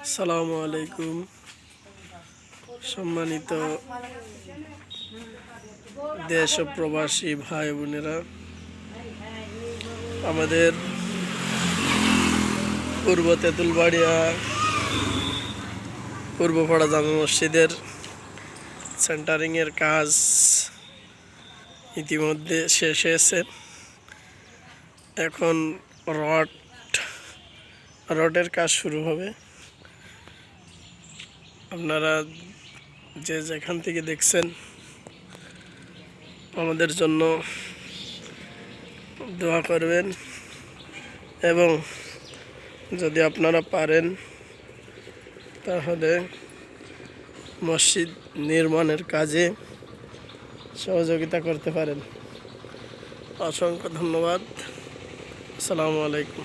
আসসালামু আলাইকুম। সম্মানিত দেশ ও প্রবাসী ভাই বোনেরা, আমাদের পূর্ব তেঁতুলবাড়িয়া পূর্বপাড়া জামে মসজিদের সেন্টারিংয়ের কাজ ইতিমধ্যে শেষ হয়েছে। এখন রডের কাজ শুরু হবে। আপনারা যে যেখান থেকে দেখছেন আমাদের জন্য দোয়া করবেন, এবং যদি আপনারা পারেন তাহলে মসজিদ নির্মাণের কাজে সহযোগিতা করতে পারেন। অসংখ্য ধন্যবাদ। আসসালামু আলাইকুম।